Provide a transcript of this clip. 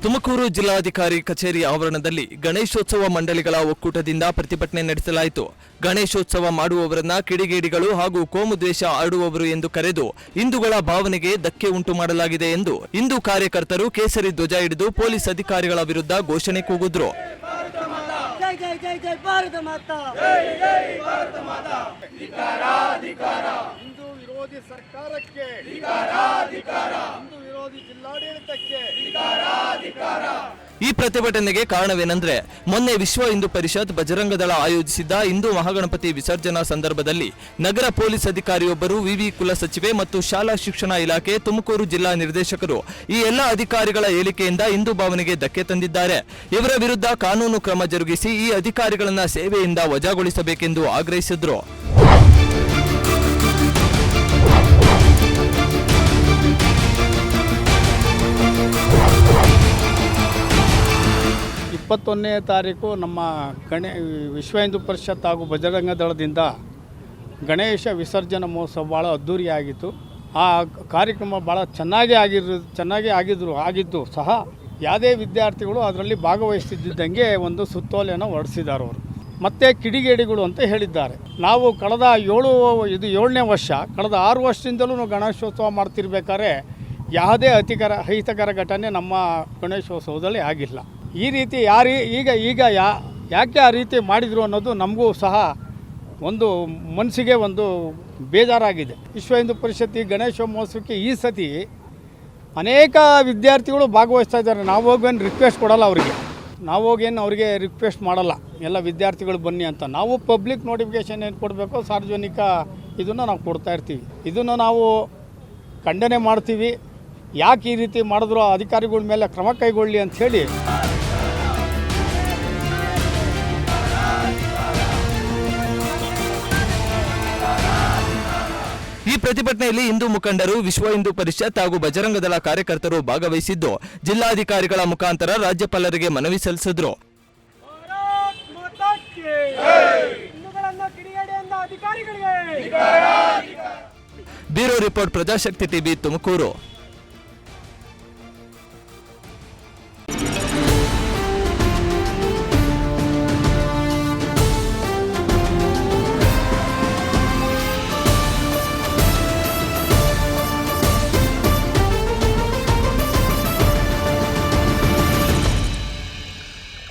ತುಮಕೂರು ಜಿಲ್ಲಾಧಿಕಾರಿ ಕಚೇರಿ ಆವರಣದಲ್ಲಿ ಗಣೇಶೋತ್ಸವ ಮಂಡಳಿಗಳ ಒಕ್ಕೂಟದಿಂದ ಪ್ರತಿಭಟನೆ ನಡೆಸಲಾಯಿತು. ಗಣೇಶೋತ್ಸವ ಮಾಡುವವರನ್ನ ಕಿಡಿಗೇಡಿಗಳು ಹಾಗೂ ಕೋಮು ದ್ವೇಷ ಆಡುವವರು ಎಂದು ಕರೆದು ಹಿಂದೂಗಳ ಭಾವನೆಗೆ ಧಕ್ಕೆ ಉಂಟು ಮಾಡಲಾಗಿದೆ ಎಂದು ಹಿಂದೂ ಕಾರ್ಯಕರ್ತರು ಕೇಸರಿ ಧ್ವಜ ಹಿಡಿದು ಪೊಲೀಸ್ ಅಧಿಕಾರಿಗಳ ವಿರುದ್ಧ ಘೋಷಣೆ ಕೂಗಿದ್ರು. ಹಿಂದೂ ವಿರೋಧಿ ಸರ್ಕಾರಕ್ಕೆ ಹಿಂದೂ ವಿರೋಧಿ ಜಿಲ್ಲಾಡಳಿತಕ್ಕೆ ಈ ಪ್ರತಿಭಟನೆಗೆ ಕಾರಣವೇನೆಂದ್ರೆ, ಮೊನ್ನೆ ವಿಶ್ವ ಹಿಂದೂ ಪರಿಷತ್ ಬಜರಂಗದಳ ಆಯೋಜಿಸಿದ್ದ ಹಿಂದೂ ಮಹಾಗಣಪತಿ ವಿಸರ್ಜನಾ ಸಂದರ್ಭದಲ್ಲಿ ನಗರ ಪೊಲೀಸ್ ಅಧಿಕಾರಿಯೊಬ್ಬರು ವಿವಿ ಕುಲಸಚಿವೆ ಮತ್ತು ಶಾಲಾ ಶಿಕ್ಷಣ ಇಲಾಖೆ ತುಮಕೂರು ಜಿಲ್ಲಾ ನಿರ್ದೇಶಕರು ಈ ಎಲ್ಲ ಅಧಿಕಾರಿಗಳ ಹೇಳಿಕೆಯಿಂದ ಹಿಂದೂ ಭಾವನೆಗೆ ಧಕ್ಕೆ ತಂದಿದ್ದಾರೆ. ಇವರ ವಿರುದ್ಧ ಕಾನೂನು ಕ್ರಮ ಜರುಗಿಸಿ ಈ ಅಧಿಕಾರಿಗಳನ್ನ ಸೇವೆಯಿಂದ ವಜಾಗೊಳಿಸಬೇಕೆಂದು ಆಗ್ರಹಿಸಿದ್ರು. ಇಪ್ಪತ್ತೊಂದನೇ ತಾರೀಕು ನಮ್ಮ ವಿಶ್ವ ಹಿಂದೂ ಪರಿಷತ್ ಹಾಗೂ ಬಜರಂಗ ದಳದಿಂದ ಗಣೇಶ ವಿಸರ್ಜನಾ ಮಹೋತ್ಸವ ಭಾಳ ಅದ್ಧೂರಿಯಾಗಿತ್ತು. ಆ ಕಾರ್ಯಕ್ರಮ ಭಾಳ ಚೆನ್ನಾಗಿ ಆಗಿದ್ದು ಸಹ ಯಾವುದೇ ವಿದ್ಯಾರ್ಥಿಗಳು ಅದರಲ್ಲಿ ಭಾಗವಹಿಸ್ತಿದ್ದಂಗೆ ಒಂದು ಸುತ್ತೋಲೆಯನ್ನು ಹೊರಡಿಸಿದ್ದಾರೆ ಅವರು. ಮತ್ತು ಕಿಡಿಗೇಡಿಗಳು ಅಂತ ಹೇಳಿದ್ದಾರೆ. ನಾವು ಕಳೆದ 7ನೇ ವರ್ಷ, ಕಳೆದ 6 ವರ್ಷದಿಂದಲೂ ನಾವು ಗಣೇಶೋತ್ಸವ ಮಾಡ್ತಿರ್ಬೇಕಾದ್ರೆ ಯಾವುದೇ ಅಹಿತಕರ ಘಟನೆ ನಮ್ಮ ಗಣೇಶೋತ್ಸವದಲ್ಲಿ ಆಗಿಲ್ಲ. ಈ ರೀತಿ ಯಾಕೆ ಆ ರೀತಿ ಮಾಡಿದರು ಅನ್ನೋದು ನಮಗೂ ಸಹ ಒಂದು ಮನಸ್ಸಿಗೆ ಒಂದು ಬೇಜಾರಾಗಿದೆ. ವಿಶ್ವ ಹಿಂದೂ ಪರಿಷತ್ ಗಣೇಶ ಮಹೋತ್ಸವಕ್ಕೆ ಈ ಸತಿ ಅನೇಕ ವಿದ್ಯಾರ್ಥಿಗಳು ಭಾಗವಹಿಸ್ತಾ ಇದ್ದಾರೆ. ನಾವು ಹೋಗೇನು ರಿಕ್ವೆಸ್ಟ್ ಕೊಡಲ್ಲ ಅವ್ರಿಗೆ ರಿಕ್ವೆಸ್ಟ್ ಮಾಡಲ್ಲ. ಎಲ್ಲ ವಿದ್ಯಾರ್ಥಿಗಳು ಬನ್ನಿ ಅಂತ ನಾವು ಪಬ್ಲಿಕ್ ನೋಟಿಫಿಕೇಷನ್ ಏನು ಕೊಡಬೇಕು, ಸಾರ್ವಜನಿಕ ಇದನ್ನು ನಾವು ಕೊಡ್ತಾ ಇರ್ತೀವಿ. ಇದನ್ನು ನಾವು ಖಂಡನೆ ಮಾಡ್ತೀವಿ. ಯಾಕೆ ಈ ರೀತಿ ಮಾಡಿದ್ರು, ಅಧಿಕಾರಿಗಳ ಮೇಲೆ ಕ್ರಮ ಕೈಗೊಳ್ಳಿ ಅಂಥೇಳಿ ಈ ಪ್ರತಿಭಟನೆಯಲ್ಲಿ ಹಿಂದೂ ಮುಖಂಡರು, ವಿಶ್ವ ಹಿಂದೂ ಪರಿಷತ್ ಹಾಗೂ ಬಜರಂಗದಳ ಕಾರ್ಯಕರ್ತರು ಭಾಗವಹಿಸಿದ್ದು ಜಿಲ್ಲಾಧಿಕಾರಿಗಳ ಮುಖಾಂತರ ರಾಜ್ಯಪಾಲರಿಗೆ ಮನವಿ ಸಲ್ಲಿಸಿದ್ರು. Bureau report, Prajashakti TV, Tumakuru.